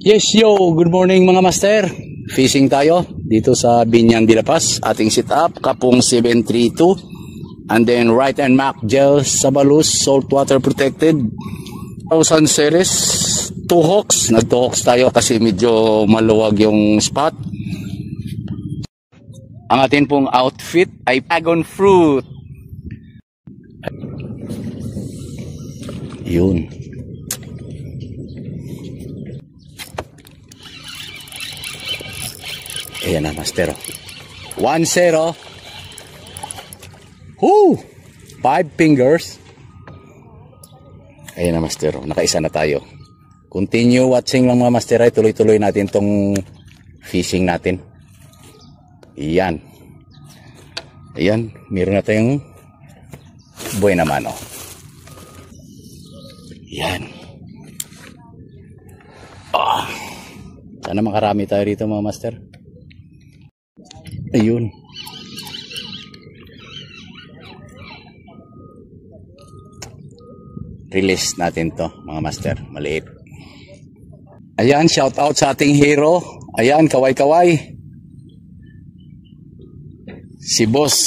Yes, yo, good morning mga master. Fishing tayo dito sa Binyang de la Paz. Ating sit up, Kapong 732. And then right and Mac gel Sabalus, saltwater protected. 1000 series, 2 hooks. Nag-2 hooks tayo kasi medyo maluwag yung spot. Ang atin pong outfit ay dragon fruit. Yun. Ayan na, master. 1-0. Woo! 5 fingers. Ayan na, master. Nakaisa na tayo. Continue watching lang mga master. Ay tuloy-tuloy natin tong fishing natin. Ayan. Ayan. Meron na tayong buhay naman, oh. Ayan. Ah. Sana makarami tayo rito mga master. Ayun. Release natin to mga master. Maliit. Ayan, shout out sa ating hero. Ayan, kaway-kaway. Si Boss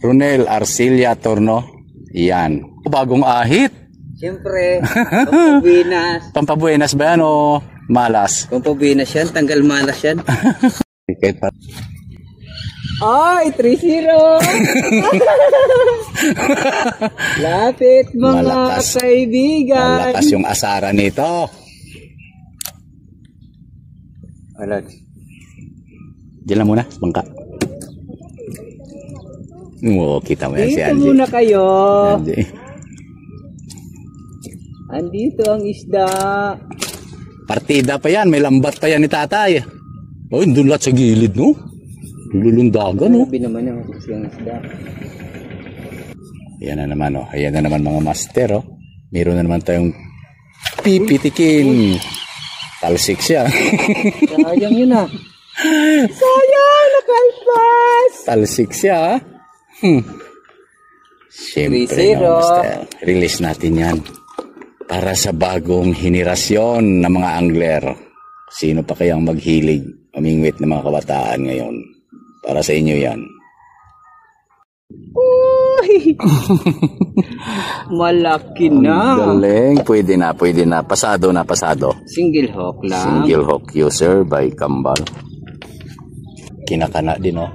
Ronel Arcilia Torno. Ayan. Bagong ahit. Siyempre, pampabuenas. Pampabuenas ba yan o malas? Pampabuenas yan, tanggal malas yan. Ay, 3-0! Lapit mga Malakas. kaibigan. Malakas yung asara nito. Alag. Diyan lang muna, bangka. Oo, kita mo yan si Dito Angie. muna kayo. Angie. Andito ang isda. Partida pa yan, may lambat pa yan ni tatay. Oh, doon lahat sa gilid, no? Lulundagan, no? Sabi naman ang isda. Ayan na naman, oh. Ayan na naman mga master, oh. Meron na naman tayong pipitikin. Talsik siya. Sayang yun ah. Sayang, nakalpas. Talsik siya, ah. Siyempre, 3-0. mga master. Release natin yan. Para sa bagong henerasyon ng mga angler. Sino pa kayang maghilig, mamingwit ng mga kabataan ngayon? Para sa inyo yan. Uy! Malaki na. Galing. Pwede na, pwede na. Pasado na, pasado. Single hook lang. Single hook user by Kambal. Kinakana din, oh.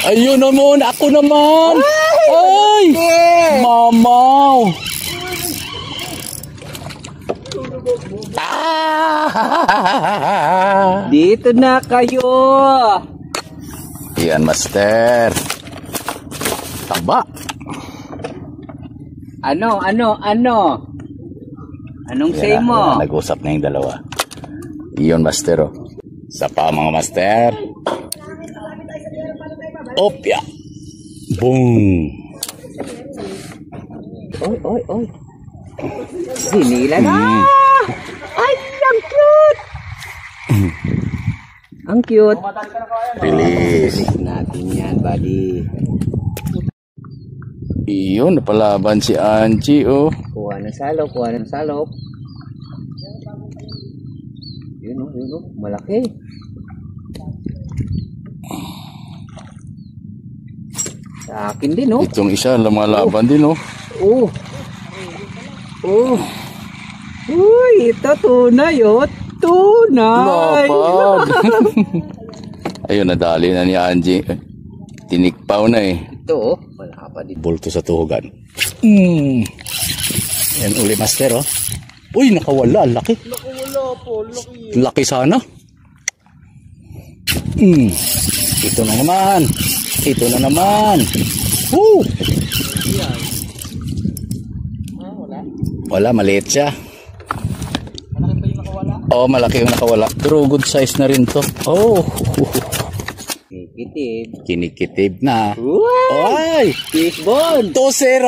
Ayun naman, ako naman. Ay! Mamaw! Ah! Dito na kayo. Yan, master. Taba. Anong say Yan na, mo? nag-usap na yung dalawa. Iyon, master, oh. Sa pa, mga master. Opya. Boom. Oy. Sinila na. Ay, ang cute. Ang cute. Release. Natin yan, buddy. Iyon, napalaban si Angie, oh. Kuha ng salok. Yun oh, malaki. Sa akin din, oh. Itong isa, lumalaban din, oh. Oh. Uy, ito tunay, oh. Tunay. Lapad. Ayun, nadali na ni Angie. Tinikpaw na, eh. Ito, oh. Wala pa din. Bulto sa tuhugan. Yan, uli, master, oh. Uy, nakawala. Laki. Nakawala po, laki. Laki sana. Ito na naman. Woo! Wala, maliit siya. Malaki pa yung nakawala? Oo, malaki yung nakawala. Pero good size na rin to. Oh! Kitib. Kinikitib na. Wow! Ay! Fishbone! 2-0!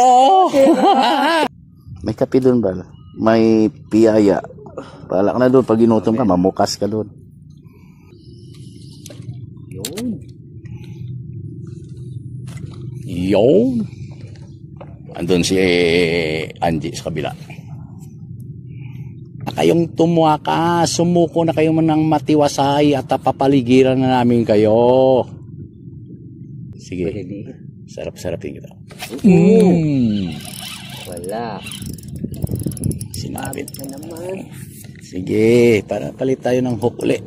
May kape doon ba? May piyaya. Palak na doon. Pag ginutom ka, mamukas ka doon. Yun. Andun si Angie sa kabila. kayong tumuwaka. Sumuko na kayo ng matiwasay at papaligiran na namin kayo. Sige. Sarap-sarapin kita. Wala. Sinabit. Na naman. Sige, para palit tayo ng hook ulit.